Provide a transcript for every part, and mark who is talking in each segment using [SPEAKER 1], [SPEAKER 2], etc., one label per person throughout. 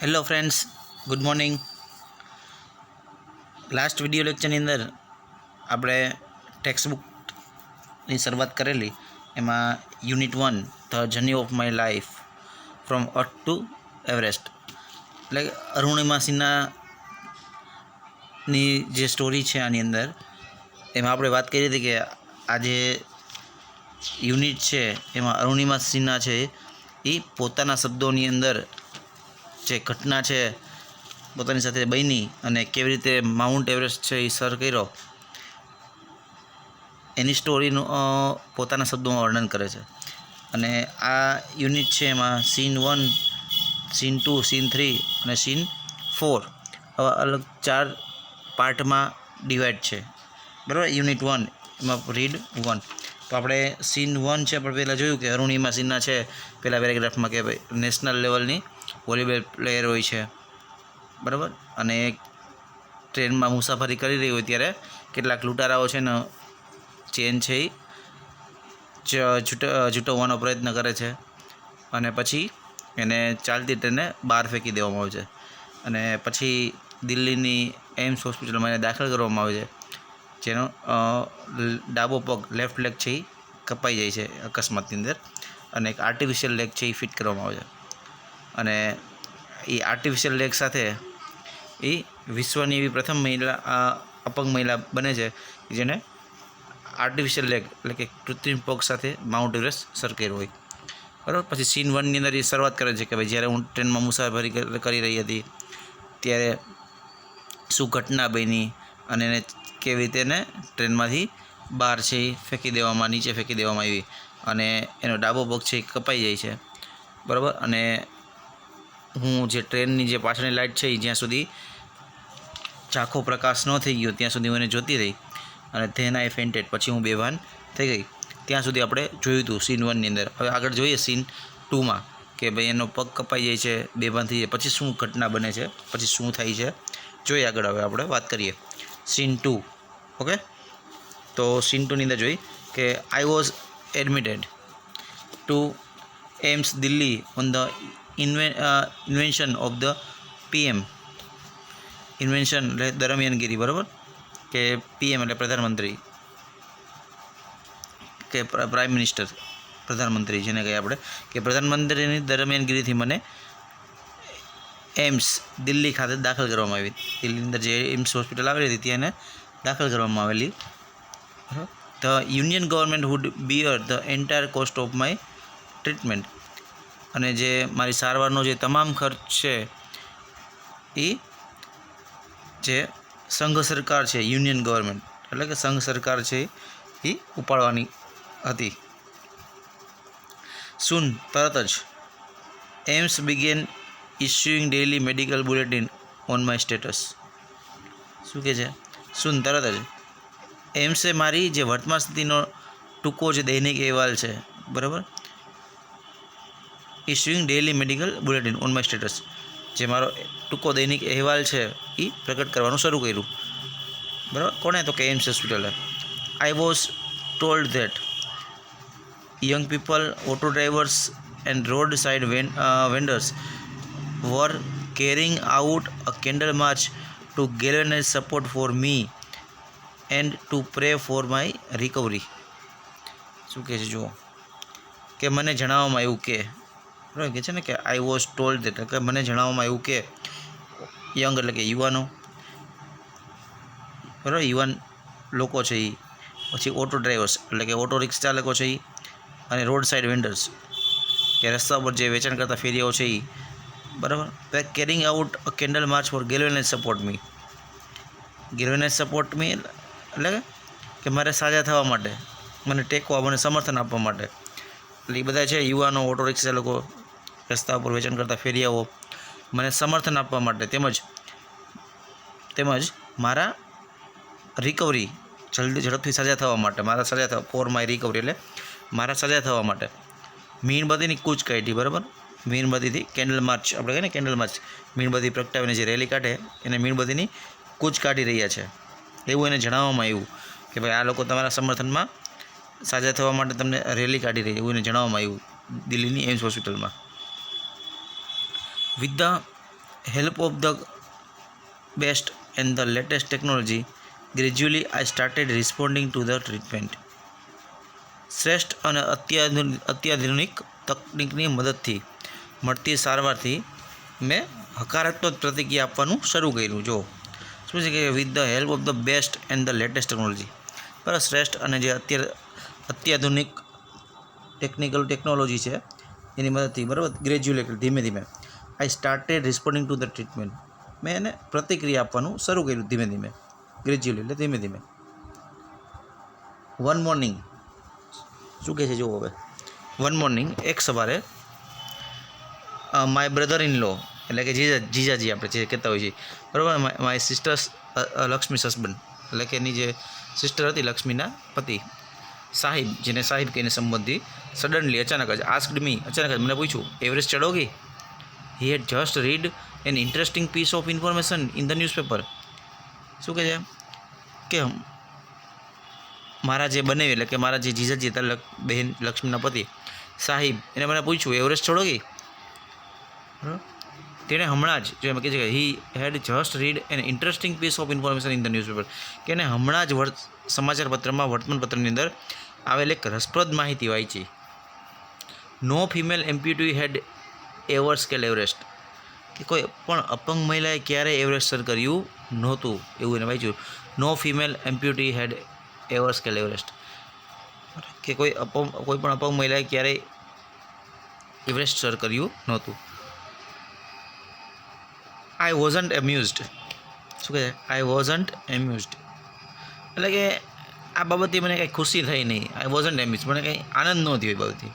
[SPEAKER 1] Hello friends, good morning. Last video લેક્ચરની અંદર આપણે ટેક્સ્ટબુકની શરૂઆત કરેલી. એમાં unit 1 the journey of my life from earth to Everest, એટલે અરુણિમા સિન્હાની જે સ્ટોરી છે આની અંદર, એમાં આપણે વાત કરી હતી કે આ જે યુનિટ છે એમાં અરુણિમા સિન્હા છે એ પોતાના શબ્દોની અંદર જે ઘટના છે પોતાની સાથે બની અને કેવી રીતે માઉન્ટ એવરેસ્ટ છે એ સર કર્યો એની સ્ટોરીનું પોતાના શબ્દોમાં વર્ણન કરે છે. અને આ યુનિટ છે એમાં સીન 1, સીન 2, સીન 3 અને સીન 4 આવા અલગ 4 પાર્ટમાં ડિવાઈડ છે, બરાબર. યુનિટ 1 એમાં રીડ 1. તો આપણે સીન 1 છે આપણે પહેલાં જોયું કે અરુણિમા સિન્હા છે પહેલાં પેરેગ્રાફમાં કે ભાઈ નેશનલ લેવલની વોલીબોલ પ્લેયર હોય છે, બરાબર. અને ટ્રેનમાં મુસાફરી કરી રહી હોય ત્યારે કેટલાક લૂંટારાઓ છે ને ચેન છે એ જૂટવવાનો પ્રયત્ન કરે છે અને પછી એને ચાલતી ટ્રેને બહાર ફેંકી દેવામાં આવે છે. અને પછી દિલ્હીની એમ્સ હોસ્પિટલમાં એને દાખલ કરવામાં આવે છે, જેનો ડાબો પગ લેફ્ટ લેગ છે એ કપાઈ જાય છે અકસ્માતની અંદર, અને એક આર્ટિફિશિયલ લેગ છે એ ફિટ કરવામાં આવે છે. અને એ આર્ટિફિશિયલ લેગ સાથે એ વિશ્વની એવી પ્રથમ અપંગ મહિલા બને છે જેને આર્ટિફિશિયલ લેગ એટલે કે કૃત્રિમ પગ સાથે માઉન્ટ એવરેસ્ટ સર કર્યું હોય, બરાબર. પછી સીન 1ની અંદર એ શરૂઆત કરે છે કે ભાઈ જ્યારે હું ટ્રેનમાં મુસાફરી કરી રહી હતી ત્યારે શું ઘટના બની અને એને કેવી રીતે એને ટ્રેનમાંથી બહાર છે એ નીચે ફેંકી દેવામાં આવી અને એનો ડાબો પગ છે એ કપાઈ જાય છે, બરાબર. અને હું જે ટ્રેનની જે પાછળની લાઇટ છે એ જ્યાં સુધી ઝાંખો પ્રકાશ ન થઈ ગયો ત્યાં સુધી હું એને જોતી રહી અને ધેન આઈ ફેન્ટેડ, પછી હું બેભાન થઈ ગઈ. ત્યાં સુધી આપણે જોયું હતું સીન 1ની અંદર. હવે આગળ જોઈએ સીન 2માં કે ભાઈ એનો પગ કપાઈ જાય છે, બેભાન થઈ જાય, પછી શું ઘટના બને છે, પછી શું થાય છે જોઈએ. આગળ હવે આપણે વાત કરીએ સીન 2. ઓકે, તો સીન 2ની અંદર જોઈ કે I was admitted to AIIMS Delhi on the invention of the PM. Invention એટલે દરમિયાનગીરી, બરાબર, કે પીએમ એટલે પ્રધાનમંત્રી કે પ્રાઇમ મિનિસ્ટર, પ્રધાનમંત્રી જેને કહીએ આપણે, કે પ્રધાનમંત્રીની દરમિયાનગીરીથી મને એમ્સ દિલ્હી ખાતે દાખલ કરવામાં આવી. દિલ્હીની અંદર જે એમ્સ હોસ્પિટલ આવેલી હતી ત્યાં એને દાખલ કરવામાં આવેલી. The union government would bear the entire cost of my treatment. અને જે મારી સારવારનો જે તમામ ખર્ચ છે એ જે સંઘ સરકાર છે, યુનિયન ગવર્મેન્ટ એટલે કે સંઘ સરકાર છે એ ઉપાડવાની હતી. સૂન તરત જ AIIMS began issuing daily medical bulletin on my status. શું કહે છે? સૂન તરત જ એમ્સે મારી જે વર્તમાન સ્થિતિનો ટૂંકો જે દૈનિક અહેવાલ છે, બરાબર, issuing daily medical bulletin on my status, જે મારો ટૂંકો દૈનિક અહેવાલ છે એ પ્રગટ કરવાનું શરૂ કર્યું, બરાબર. કોણે? તો કે એમ્સ હોસ્પિટલે. I was told that young people, auto drivers and roadside vendors were carrying out a candle march to galvanize support for me and to pray for my recovery. શું કહે છે જુઓ કે મને જણાવવામાં આવ્યું કે, બરાબર, કે છે ને કે આઈ વોઝ ટોલ્ડ ધેટ કે મને જણાવવામાં આવ્યું કે યંગ એટલે કે યુવાનો, બરાબર, યુવાન લોકો છે એ, પછી ઓટો ડ્રાઈવર્સ એટલે કે ઓટો રિક્ષા ચાલકો છે એ, અને રોડ સાઇડ વેન્ડર્સ કે રસ્તા પર જે વેચાણ કરતા ફેરીઓ છે એ, બરાબર. Carrying out a candle march for galvanize support me. Galvanize support me એટલે કે મારે સાજા થવા માટે, મને ટેકો, મને સમર્થન આપવા માટે. એટલે એ બધા છે યુવાનો, ઓટો રિક્ષા લોકો, રસ્તા ઉપર વેચાણ કરતા ફેરિયાઓ, મને સમર્થન આપવા માટે તેમજ મારા રિકવરી, ઝડપથી સજા થવા માટે, મારા સજા થવા ફોર માય રિકવરી એટલે મારા સજા થવા માટે મીણબત્તીની કૂચ કાઢી, બરાબર. મીણબત્તીથી કેન્ડલ માર્ચ આપણે કહીએ ને, કેન્ડલ માર્ચ, મીણબત્તી પ્રગટાવીને જે રેલી કાઢે એને મીણબત્તીની કૂચ કાઢી રહ્યા છે એવું એને જણાવવામાં આવ્યું કે ભાઈ આ લોકો તમારા સમર્થનમાં સાજા થવા માટે તમને રેલી કાઢી રહી, એવું એને જણાવવામાં આવ્યું દિલ્હીની એમ્સ હોસ્પિટલમાં. With the help of the best and the latest technology, gradually I started responding to the treatment. શ્રેષ્ઠ અને અત્યાધુનિક તકનિકની મદદથી મળતી સારવારથી મેં હકારાત્મક પ્રતિક્રિયા આપવાનું શરૂ કર્યું. જો શું છે કે with the help of the best and the latest technology, બરાબર, શ્રેષ્ઠ અને જે અત્યાધુનિક ટેકનોલોજી છે એની મદદથી, બરાબર, ગ્રેજ્યુઅલી ધીમે ધીમે I started responding to the treatment, મેં એને પ્રતિક્રિયા આપવાનું શરૂ કર્યું ધીમે ધીમે, ગ્રેજ્યુઅલી એટલે ધીમે ધીમે. વન મોર્નિંગ શું કહે છે જુઓ હવે. વન મોર્નિંગ એક સવારે માય બ્રધર ઇન લો એટલે કે જીજાજી આપણે જે કહેતા હોઈએ છીએ, બરાબર, માય સિસ્ટર્સ લક્ષ્મીસ હસબન્ડ એટલે કે એની જે સિસ્ટર હતી લક્ષ્મીના પતિ સાહિબ, જેને સાહિબ કહીને સંબંધી, સડનલી અચાનક જ આસ્ક્ડ મી, અચાનક જ મને પૂછ્યું, એવરેસ્ટ ચડોગી? He had just read an interesting piece of information in the newspaper. શું કહે છે કે મારા જે બનેવી એટલે કે મારા જે જીજાજી હતા બહેન લક્ષ્મીના પતિ સાહિબ, એને મને પૂછ્યું એવરેસ્ટ ચડોગી? તેણે હમણાં જ જો એમ કહે છે કે he had just read an interesting piece of information in the newspaper, કે એને હમણાં જ સમાચાર પત્રમાં, વર્તમાનપત્રની અંદર આવેલ એક રસપ્રદ માહિતી વાંચી. નો ફિમેલ એમ્પ્યુટી હેડ એવર સ્કેલ એવરેસ્ટ, કે કોઈ પણ અપંગ મહિલાએ ક્યારેય એવરેસ્ટ સર કર્યું નહોતું, એવું એને વાંચ્યું. નો ફિમેલ એમ્પ્યુટી હેડ એવર સ્કેલ એવરેસ્ટ, કે કોઈ પણ અપંગ મહિલાએ ક્યારેય એવરેસ્ટ સર કર્યું નહોતું. આઈ વોઝન્ટ એમ્યુઝડ, શું કહે છે? આઈ વોઝન્ટ એમ્યુઝડ એટલે કે આ બાબતથી મને કંઈ ખુશી થઈ નહીં. આઈ વોઝન્ટ એમ્યુઝડ, મને કંઈ આનંદ ન થયો એ બાબતથી.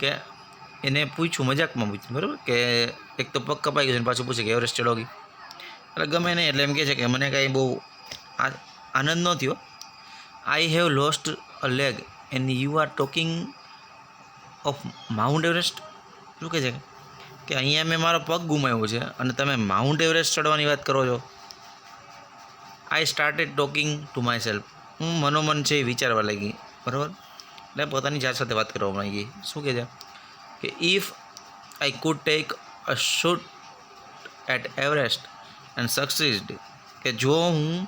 [SPEAKER 1] કે એને પૂછ્યું, મજાકમાં પૂછ્યું, બરાબર, કે એક તો પગ કપાઈ ગયો, પાછું પૂછે કે એવરેસ્ટ ચડોગી, એટલે ગમે નહીં, એટલે એમ કહે છે કે મને કાંઈ બહુ આનંદ ન થયો. I have lost a leg and you are talking of Mount Everest. શું કહે છે કે અહીંયા મેં મારો પગ ગુમાવ્યો છે અને તમે માઉન્ટ એવરેસ્ટ ચડવાની વાત કરો છો. I started talking to my self, હું મનોમન છે એ વિચારવા લાગી, બરાબર, એટલે પોતાની જાત સાથે વાત કરવા લાગી. શું કહે છે કે if I could take a shoot at Everest and succeed, કે જો હું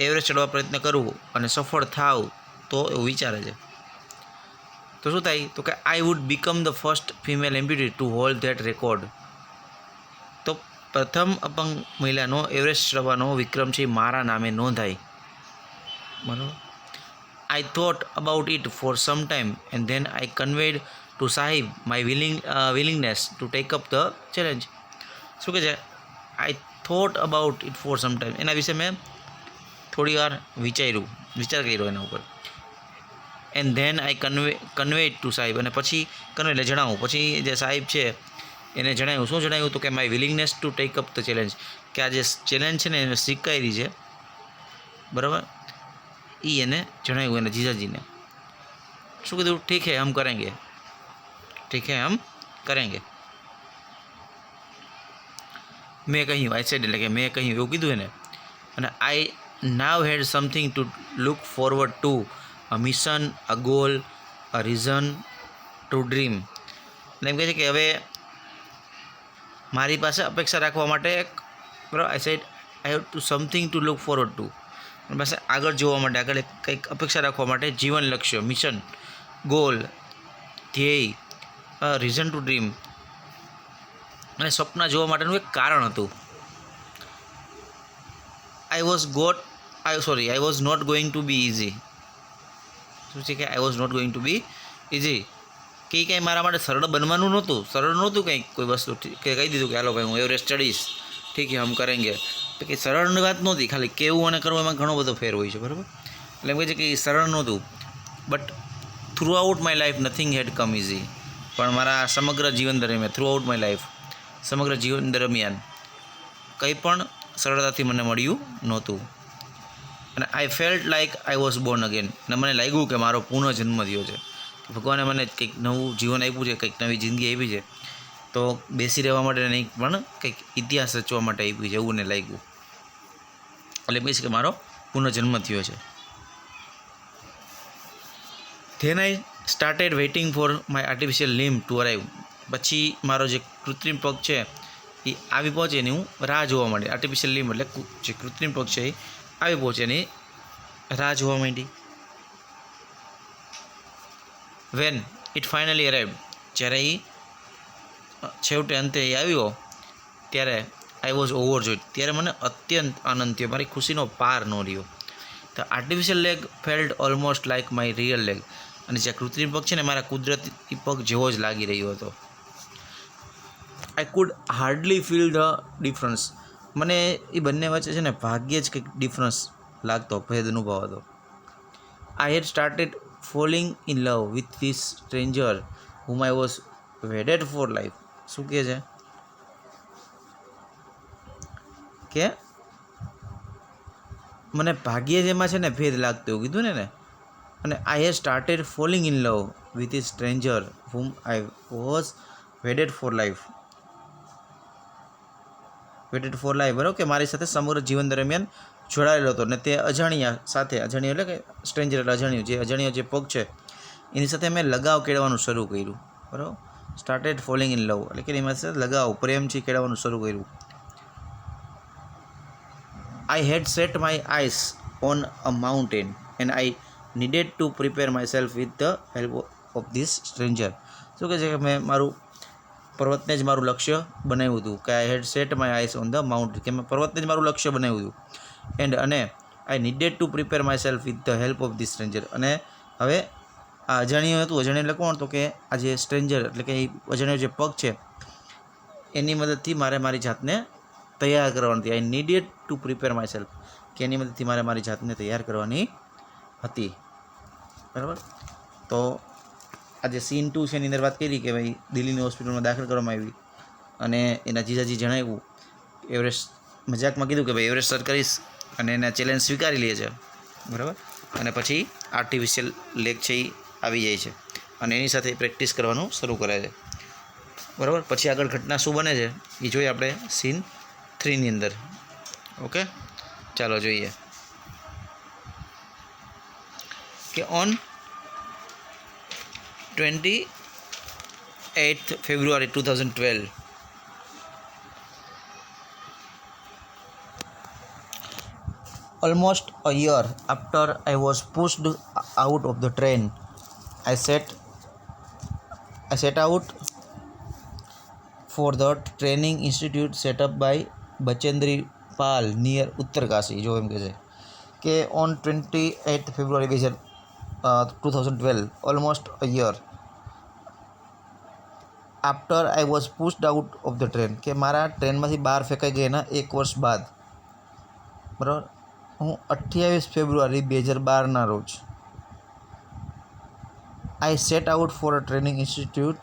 [SPEAKER 1] એવરેસ્ટ ચડવા પ્રયત્ન કરું અને સફળ થાવ તો એવું વિચારે છે, તો શું થાય? તો કે I would become the first female amputee to hold that record, તો પ્રથમ અપંગ મહિલાનો એવરેસ્ટ ચડવાનો વિક્રમ છે મારા નામે નોંધાય, બરાબર. I thought about it for some time and then I conveyed to Sahib my willingness to take up the challenge. શું કહે છે? I thought about it for some time, એના વિશે મેં થોડી વાર વિચાર કર્યો એના ઉપર. And then I conveyed to Sahib, અને પછી કન્વે એટલે જણાવું, પછી જે સાહિબ છે એને જણાવ્યું. શું જણાવ્યું? તો કે my willingness to take up the challenge, કે આ જે ચેલેન્જ છે ને એને સ્વીકારી છે, બરાબર, એ એને જણાવ્યું એને જીજાજીને. શું કીધું? ઠીક હે હમ કરેંગે, ઠીક હે હમ કરેંગે. મેં કહ્યું, આઈ સેડ એટલે કે મેં કહ્યું એવું કીધું એને. અને I now had something to look forward to, a mission, a goal, a reason to dream. એટલે એમ કહે છે કે હવે મારી પાસે અપેક્ષા રાખવા માટે એક, બરાબર, I said I have to something to look forward two, મારી પાસે આગળ જોવા માટે, આગળ કંઈક અપેક્ષા રાખવા માટે જીવન લક્ષ્ય, મિશન, ગોલ, ધ્યેય, રીઝન ટુ ડ્રીમ, અને સપના જોવા માટેનું એક કારણ હતું. I was not going to be easy. શું છે કે I was not going to be easy, કે કંઈ મારા માટે સરળ બનવાનું નહોતું, સરળ નહોતું કંઈક કોઈ વસ્તુ, કે કહી દીધું કે હાલો ભાઈ હું એવરેસ્ટ ચડીશ, ઠીક છે હમ કરેંગે, તો કે સરળની વાત નહોતી. ખાલી કહેવું અને કરવું એમાં ઘણો બધો ફેર હોય છે, બરાબર. એટલે એમ કહે છે કે એ સરળ નહોતું. But throughout my life nothing had come easy, પણ મારા સમગ્ર જીવન દરમિયાન, થ્રુ આઉટ માય લાઈફ, સમગ્ર જીવન દરમિયાન કંઈ પણ સરળતાથી મને મળ્યું નહોતું. અને આઈ felt like I was Born again, અને મને લાગ્યું કે મારો પુનઃજન્મ થયો છે, ભગવાને મને કંઈક નવું જીવન આપ્યું છે, કંઈક નવી જિંદગી આપી છે, તો બેસી રહેવા માટે નહીં પણ કંઈક ઇતિહાસ રચવા માટે આપ્યું છે, એવું મને લાગ્યું. એટલે કહીશ કે મારો પુનઃજન્મ થયો છે. Then I started waiting for my artificial limb to arrive, પછી મારો જે કૃત્રિમ પગ છે એ આવી પહોંચે એની હું રાહ જોવા માંડી. આર્ટિફિશિયલ લિમ્બ એટલે જે કૃત્રિમ પગ છે એ આવી પહોંચે એની રાહ જોવા માંડી. વેન ઇટ ફાઇનલી અરાઇવ્ડ, જ્યારે એ છેવટે અંતે એ આવ્યો ત્યારે આઈ વોઝ ઓવરજોયડ, ત્યારે મને અત્યંત આનંદ થયો, મારી ખુશીનો પાર ન રહ્યો. The artificial leg felt almost like my real leg, અને જે કૃત્રિમ પગ છે ને મારા કુદરતી પગ જેવો જ લાગી રહ્યો હતો. I could hardly feel the difference, મને એ બંને વચ્ચે છે ને ભાગ્યે જ કંઈક ડિફરન્સ લાગતો, ભેદ અનુભવાતો. I had started falling in love with this stranger whom I was wedded for life. શું કહે છે કે મને ભાગ્યે જ એમાં છે ને ભેદ લાગતો એવું કીધું ને. અને I had started falling in love with this stranger whom I was wedded for life. Waited for life, બરાબર, કે મારી સાથે સમગ્ર જીવન દરમિયાન જોડાયેલો હતો. ને તે અજાણ્યા સાથે, અજાણ્યો એટલે કે સ્ટ્રેન્જર એટલે અજાણ્યો જે પગ છે એની સાથે મેં લગાવ કેળવાનું શરૂ કર્યું. બરાબર, સ્ટાર્ટેડ ફોલિંગ ઇન લવ એટલે કે એની સાથે લગાવ પ્રેમથી કેળવાનું શરૂ કર્યું. I had set my eyes on a mountain and I needed to prepare myself with the help of this stranger. શું કહે છે કે મેં મારું પર્વતને જ મારું લક્ષ્ય બનાવ્યું હતું, કે I had set my eyes on the mountain, કે મેં પર્વતને જ મારું લક્ષ્ય બનાવ્યું હતું. અને I needed to prepare myself with the help of this stranger. અને હવે આ અજાણ્યું હતું, અજાણ્યું એટલે કોણ, તો કે આ જે સ્ટ્રેન્જર એટલે કે અજાણ્યો જે પગ છે એની મદદથી મારે મારી જાતને તૈયાર કરવાની હતી. I needed to prepare myself, કે એની મદદથી મારે મારી જાતને તૈયાર કરવાની હતી. બરાબર, તો આજે સીન 2 છે એની અંદર વાત કરી કે ભાઈ દિલ્હીની હોસ્પિટલમાં દાખલ કરવામાં આવી અને એના જીજાજી જણાવ્યું, એવરેસ્ટ મજાકમાં કીધું કે ભાઈ એવરેસ્ટ સર કરીશ, અને એના ચેલેન્જ સ્વીકારી લે છે. બરાબર, અને પછી આર્ટિફિશિયલ લેગ છે એ આવી જાય છે અને એની સાથે પ્રેક્ટિસ કરવાનું શરૂ કરે છે. બરાબર, પછી આગળ ઘટના શું બને છે એ જોઈએ આપણે સીન 3ની અંદર. ઓકે, ચાલો જોઈએ કે on 28th February 2012, almost a year after I was pushed out of the train, I set out for the training institute set up by Bachendri Pal near Uttarkashi. જો એમ કહે છે કે on 28th February 2012, almost a year after I was pushed out of the train, કે મારા ટ્રેનમાંથી બહાર ફેંકાઈ ગયા એના 1 વર્ષ બાદ, બરાબર, હું 28 ફેબ્રુઆરી 2012ના રોજ I set out for a training institute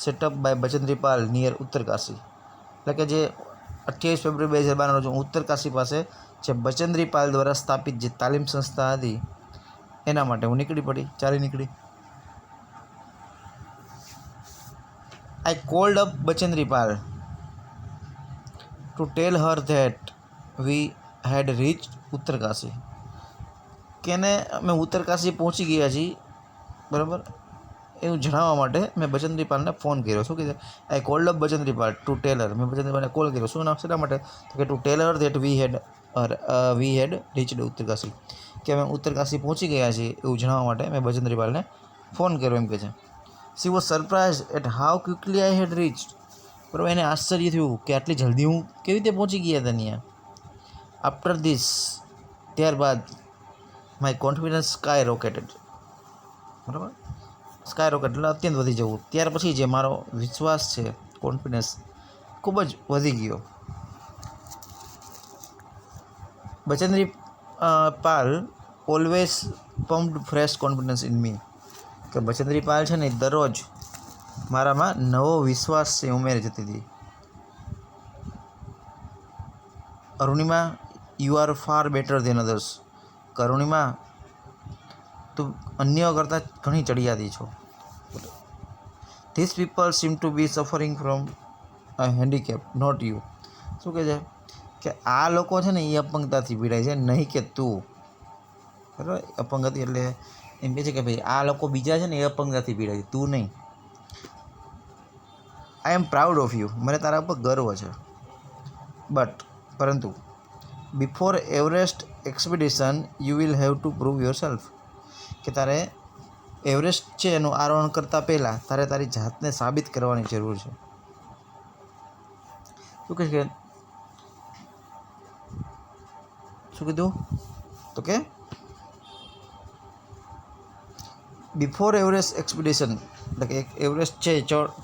[SPEAKER 1] set up by Bachendri Pal near Uttarkashi. એટલે કે જે 28 ફેબ્રુઆરી 2012ના રોજ હું ઉત્તરકાશી પાસે જે બચેન્દ્રી પાલ દ્વારા સ્થાપિત જે તાલીમ સંસ્થા હતી એના માટે હું ચાલી નીકળી. I called up Bachendri Pal to tell her that we had reached Uttarkashi, કે ને અમે ઉત્તરકાશી પહોંચી ગયા છીએ, બરાબર, એવું જણાવવા માટે મેં બચેન્દ્રી પાલને ફોન કર્યો. શું કીધું? I called up Bachendri Pal to tell her, મેં બચેન્દ્રી પાલને કોલ કર્યો. શું નામ શેના માટે? તો કે to tell her that we had reached Uttarkashi, કે અમે ઉત્તરકાશી પહોંચી ગયા છીએ એવું જણાવવા માટે મેં બચેન્દ્રી પાલને ફોન કર્યો, એમ કહે છે. She was surprised at how quickly I had reached. બરાબર, એને આશ્ચર્ય થયું કે આટલી જલ્દી હું કેવી રીતે પહોંચી ગયા હતા ત્યાં. આફ્ટર ધીસ, ત્યારબાદ, માય કોન્ફિડન્સ સ્કાય રોકેટેડ. બરાબર, સ્કાય રોકેટ એટલે અત્યંત વધી જવું. ત્યાર પછી જે મારો વિશ્વાસ છે, કોન્ફિડન્સ ખૂબ જ વધી ગયો. Bachendri Pal always pumped fresh confidence in me, કે બચેન્દ્રી પાલ છે ને દરરોજ મારામાં નવો વિશ્વાસ છે ઉમેરી જતી હતી. Arunima, you are far better than others. Arunima, તું અન્ય કરતાં ઘણી ચડિયાતી છો. This people seem to be suffering from a handicap, not you. શું કહે છે કે આ લોકો છે ને એ અપંગતાથી પીડાય છે, નહીં કે તું. બરાબર, અપંગતિ એટલે એમ કહે છે કે ભાઈ આ લોકો બીજા છે ને એ અપંગતાથી પીડાય છે, તું નહીં. આઈ એમ પ્રાઉડ ઓફ યુ, મને તારા ઉપર ગર્વ છે. બટ પરંતુ before Everest expedition you will have to prove your self, કે તારે એવરેસ્ટ છે એનું આરોહણ કરતાં પહેલાં તારે તારી જાતને સાબિત કરવાની જરૂર છે. શું કહે છે? શું કીધું? તો કે બિફોર એવરેસ્ટ એક્સપિડિશન, એટલે કે એવરેસ્ટ છે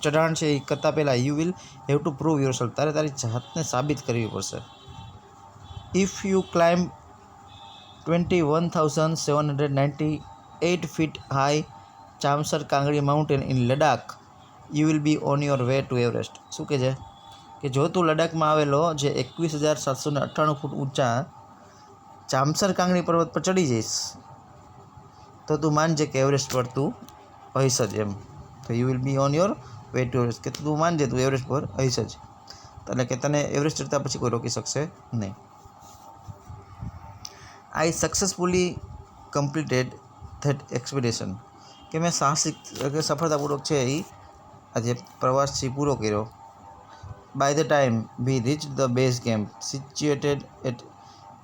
[SPEAKER 1] ચઢાણ છે એ કરતાં પહેલાં you will have to prove yourself, તારે તારી જાતને સાબિત કરવી પડશે. If you climb 21,798 feet high Chamser Kangri mountain in Ladakh you will be on your way to Everest. શું કહે છે? કે જો તું લડાખમાં આવેલો જે 21,798 ફૂટ ઊંચા ચામસર કાંગડી પર્વત પર ચડી જઈશ તો તું માનજે કે એવરેસ્ટ પર તું હઈશ જ એમ. તો you will be on your way to Everest, કે તું માનજે તું એવરેસ્ટ પર હઈશ જ, એટલે કે તને એવરેસ્ટ ચડતા પછી કોઈ રોકી શકશે નહીં. આઈ સક્સેસફુલી કમ્પ્લીટેડ ધેટ એક્સપિડિશન, કે મેં સાહસિક કે સફળતાપૂર્વક છે એ આજે પ્રવાસથી પૂરો કર્યો. By the time we reach the base camp situated at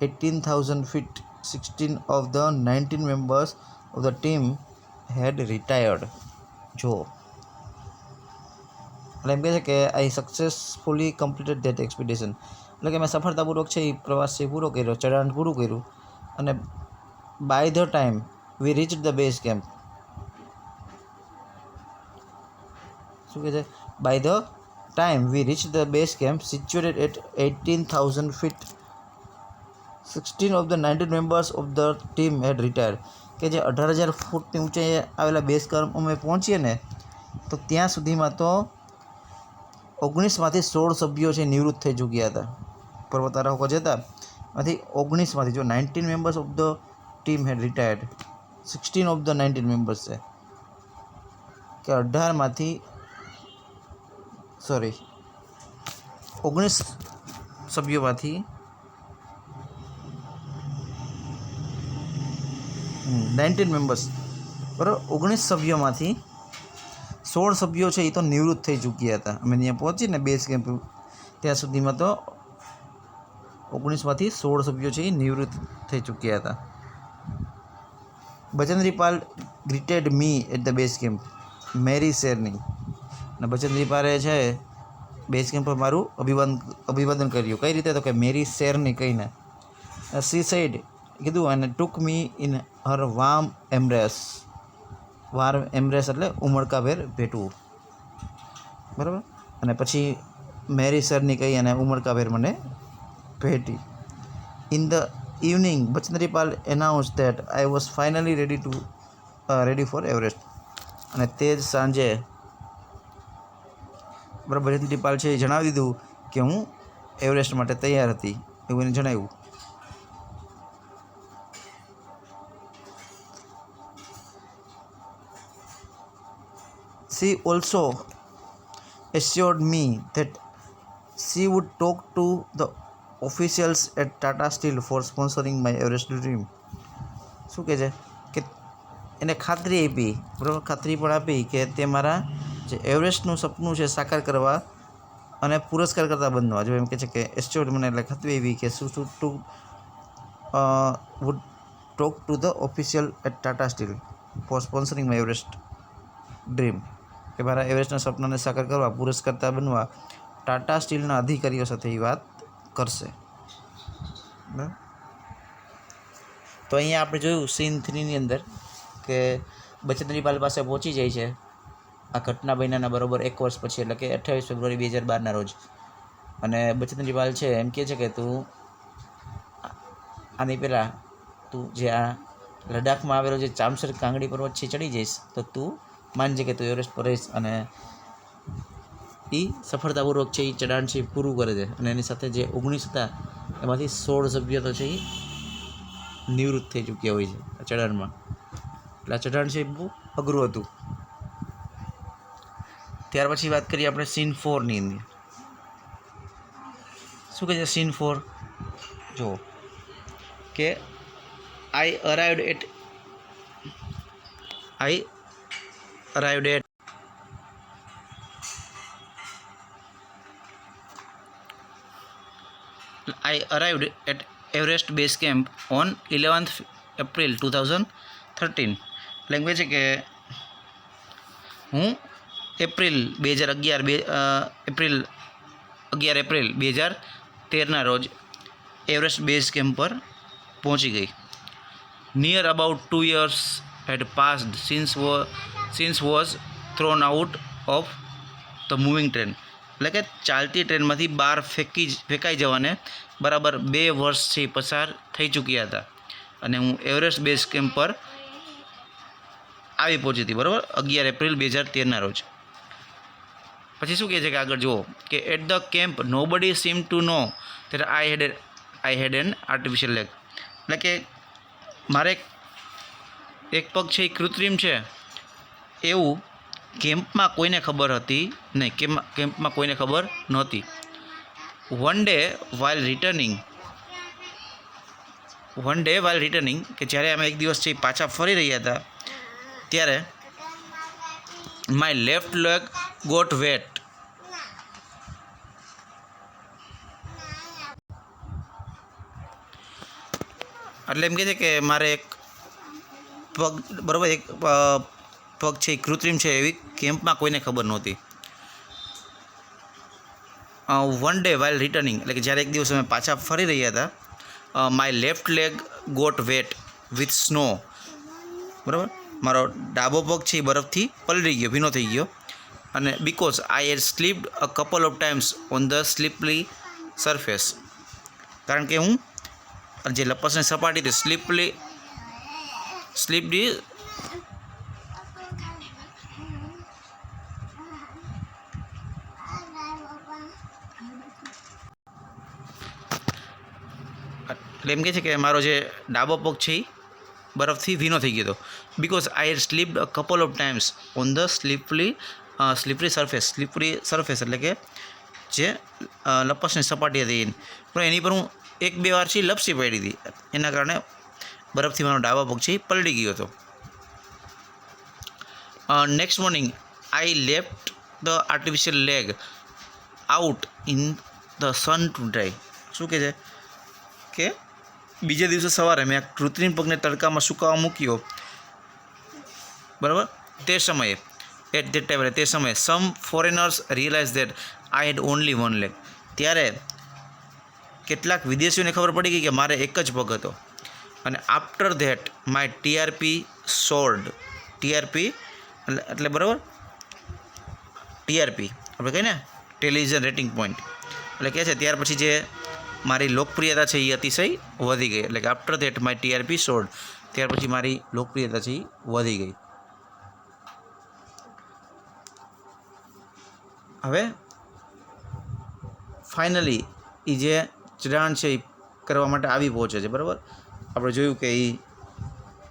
[SPEAKER 1] 18,000 feet 16 of the 19 members of the team had retired. જો એટલે એમ કહે છે કે આઈ સક્સેસફુલી કમ્પ્લીટેડ ધેટ એક્સપિડિશન, એટલે કે મેં સફળતાપૂર્વક છે એ પ્રવાસથી પૂરો કર્યો, ચઢાણ પૂરું કર્યું. અને by the time we reach the base camp, શું કહે છે? By the time we reach the base camp situated at 18,000 feet 16 of the 19 members of the team had retired, કે જે 18,000 ફૂટની ઊંચાઈએ આવેલા બેઝ કેમ્પ અમે પહોંચીએ ને તો ત્યાં સુધીમાં તો 19માંથી 16 સભ્યો છે નિવૃત્ત થઈ ચૂક્યા હતા. પર્વતારોહકો જે હતા એમાંથી 19માંથી, જો 19 members of the team had retired, 16 of the 19 members છે કે 19 સભ્યોમાંથી 19 મેમ્બર્સ, બરાબર, 19 સભ્યોમાંથી 16 સભ્યો છે એ તો નિવૃત્ત થઈ ચૂક્યા હતા. અમે ત્યાં પહોંચીને બેઝ કેમ્પ ત્યાં સુધીમાં તો 19માંથી 16 સભ્યો છે એ નિવૃત્ત થઈ ચૂક્યા હતા. Bachendri Pal greeted me at the base camp મેરી શેરની, અને બચેન્દ્રીપાલે છે બેઝ કેમ્પ પર મારું અભિવાદન કર્યું. કઈ રીતે? તો કે મેરી શેરની કહીને. સી સેડ, કીધું, અને took me in her warm embrace. Warm embrace એટલે ઉમળકાભેર ભેટવું, બરાબર. અને પછી મેરી શેરની કહી અને ઉમળકાભેર મને ભેટી. In the evening Bachendri Pal announce that I was finally ready for Everest, અને તે જ સાંજે બરાબર બચેન્દ્રીપાલ છે એ જણાવી દીધું કે હું એવરેસ્ટ માટે તૈયાર હતી, એવું એને જણાવ્યું. She also assured me that she would talk to the officials at Tata Steel for sponsoring my Everest dream. શું કહે છે કે એને ખાતરી આપી, બરાબર, ખાતરી પણ આપી કે તે મારા જે એવરેસ્ટનું સપનું છે સાકાર કરવા અને પુરસ્કાર કરતા બનવા. જો એમ કહે છે કે એસ્યોર્ડ મને એટલે ખાતરી આપી કે શું to would talk to the official at Tata steel for sponsoring my Everest dream, કે મારા એવરેસ્ટના સપનાને સાકાર કરવા, પુરસ્કારતા બનવા ટાટા સ્ટીલના અધિકારીઓ સાથે એ વાત કરશે. બરાબર. તો અહીંયા આપણે જોયું સીન 3ની અંદર કે બચેન્દ્રીપાલ પાસે પહોંચી જાય છે આ ઘટના બન્યાના બરોબર 1 વર્ષ પછી, એટલે કે 28 ફેબ્રુઆરી 2012ના રોજ. અને બચેન્દ્રીપાલ છે એમ કહે છે કે તું આની પહેલાં તું જે આ લડાખમાં આવેલો જે ચામસર કાંગડી પર્વત છે ચડી જઈશ તો તું માનજે કે તું એવરેસ્ટ પર રહીશ. અને એ સફળતાપૂર્વક છે એ ચઢાણ છે એ પૂરું કરે છે. અને એની સાથે જે 19 હતા એમાંથી 16 સભ્યો તો છે એ નિવૃત્ત થઈ ચૂક્યા હોય છે આ ચઢાણમાં. એટલે આ ચઢાણ છે એ બહુ અઘરું હતું. ત્યાર પછી વાત કરીએ આપણે સીન 4ની અંદર. શું કહે છે સીન 4? જો કે I arrived at I arrived at Everest Base Camp on 11th April 2013. Language છે કે હું એપ્રિલ 2013 રોજ એવરેસ્ટ બેઝ કેમ્પ પર પહોંચી ગઈ. Near about 2 years had passed since was thrown out of the moving train. એટલે કે ચાલતી ટ્રેનમાંથી બહાર ફેંકાઈ જવાને બરાબર 2 વર્ષથી પસાર થઈ ચૂક્યા હતા અને હું એવરેસ્ટ બેઝ કેમ્પ પર આવી પહોંચી હતી, બરાબર, 11 એપ્રિલ 2013 રોજ. પછી શું કહે છે કે આગળ જુઓ કે at the camp nobody seem to know that I had an artificial leg. એટલે કે મારે એક પગ છે એ કૃત્રિમ છે એવું કેમ્પમાં કોઈને ખબર હતી નહીં, કેમ્પમાં કોઈને ખબર નહોતી. વન ડે વાઇલ રિટર્નિંગ કે જ્યારે અમે એક દિવસ છે પાછા ફરી રહ્યા હતા ત્યારે my left leg got wet. એટલે એમ કહે છે કે મારે એક પગ, બરાબર, એક પગ છે એ કૃત્રિમ છે એવી કેમ્પમાં કોઈને ખબર નહોતી. વન ડે વાઇલ રિટર્નિંગ એટલે કે જ્યારે એક દિવસ અમે પાછા ફરી રહ્યા હતા, my left leg got wet with snow. બરાબર, મારો ડાબો પગ છે એ બરફથી પલળી ગયો, ભીનો થઈ ગયો. અને because I had slipped a couple of times on the slippery surface. કારણ કે હું જે લપસની સપાટી હતી સ્લીપડી એટલે એમ કહે છે કે મારો જે ડાબો પગ છે એ બરફથી ભીનો થઈ ગયો હતો. Because I had slipped a couple of times on the slippery surface એટલે કે જે લપસની સપાટી હતી પણ એની પર હું 1-2 વાર છે લપસી પડી હતી, એના કારણે બરફથી મારો ડાબા પગ છે એ પલળી ગયો હતો. Next morning I left the artificial leg out in the sun to dry. શું કહે છે કે બીજે દિવસે સવારે મેં આ કૃત્રિમ પગને તડકામાં સુકાવા મૂક્યો, બરાબર. તે સમયે some foreigners realise that I had only one leg. ત્યારે કેટલાક વિદેશીઓને ખબર પડી ગઈ કે મારે એક જ પગ હતો. અને after that my TRP સોર્ડ. TRP એટલે બરાબર, ટીઆરપી આપણે કહીએ ને ટેલિવિઝન રેટિંગ પોઈન્ટ, એટલે કહે છે ત્યાર પછી જે મારી લોકપ્રિયતા છે એ અતિશય વધી ગઈ. એટલે કે આફ્ટર ધેટ માય ટીઆરપી સોર્ડ, ત્યાર પછી મારી લોકપ્રિયતા છે એ વધી ગઈ. હવે ફાઇનલી એ જે ચઢાણ છે એ કરવા માટે આવી પહોંચે છે, બરાબર. આપણે જોયું કે એ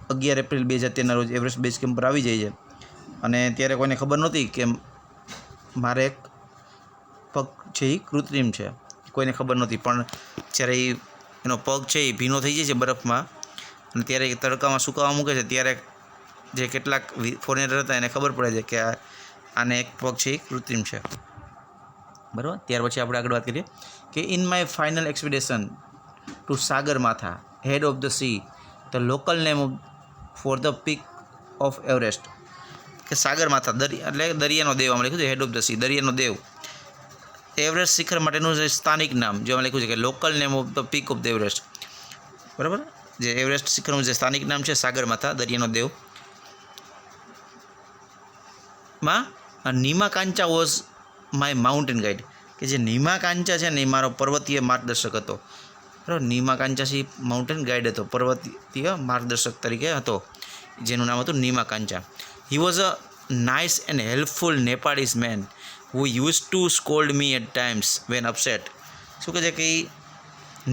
[SPEAKER 1] 11 એપ્રિલ 2013 રોજ એવરેસ્ટ બેઝ કેમ્પ પર આવી જાય છે અને ત્યારે કોઈને ખબર નહોતી કે મારે એક પગ છે એ કૃત્રિમ છે, કોઈને ખબર નહોતી. પણ જ્યારે એનો પગ છે એ ભીનો થઈ જાય છે બરફમાં અને ત્યારે તડકામાં સુકાવા મૂકે છે ત્યારે જે કેટલાક ફોરેનર હતા એને ખબર પડે છે કે આને એક પગ છે એ કૃત્રિમ છે, બરાબર. ત્યાર પછી આપણે આગળ વાત કરીએ કે in my final expedition to Sagarmatha head of the sea the local name for the peak of Everest. કે સાગરમાથા એટલે દરિયાનો દેવ, આમાં લખ્યું છે હેડ ઓફ ધ સી, દરિયાનો દેવ. એવરેસ્ટ શિખર માટેનું જે સ્થાનિક નામ જેમાં લખ્યું છે કે local name of the peak of the Everest, બરાબર. જે એવરેસ્ટ શિખરનું જે સ્થાનિક નામ છે સાગરમાથા, દરિયાનો દેવ. માં Nima Kancha was my mountain guide. કે જે નીમા કાંચા છે ને એ મારો પર્વતીય માર્ગદર્શક હતો, બરાબર. નીમા કાંચા છે માઉન્ટેન ગાઈડ હતો, પર્વતીય માર્ગદર્શક તરીકે હતો, જેનું નામ હતું Nima Kancha. He was a nice and helpful Nepalese man who use to scold me at times when upset. શું કહે છે કે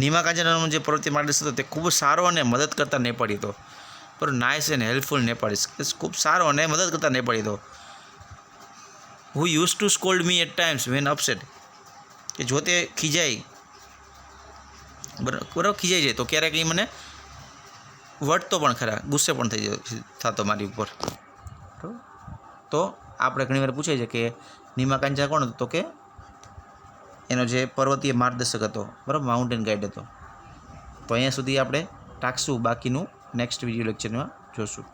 [SPEAKER 1] નીમા કાંચાનો જે પર્વતીય માર્ગદર્શક હતો તે ખૂબ સારો અને મદદ કરતા નેપાળી હતો, બરાબર. નાઇસ એન્ડ હેલ્પફુલ નેપાળીઝ, ખૂબ સારો અને મદદ કરતા નેપાળી હતો. Who use to scold me at times when upset. કે જો તે ખીજાય, બરાબર, ખીજાઈ જાય તો ક્યારેક એ મને વટતો પણ ખરા, ગુસ્સે પણ થતો મારી ઉપર. તો આપણે ઘણીવાર પૂછાય છે કે નીમા કાંચા કોણ? તો કે એનો જે પર્વતીય માર્ગદર્શક હતો, બરાબર, માઉન્ટેન ગાઈડ હતો. તો અહીંયા સુધી આપણે ટાંકશું, બાકીનું નેક્સ્ટ વિડીયો લેક્ચરમાં જોશું.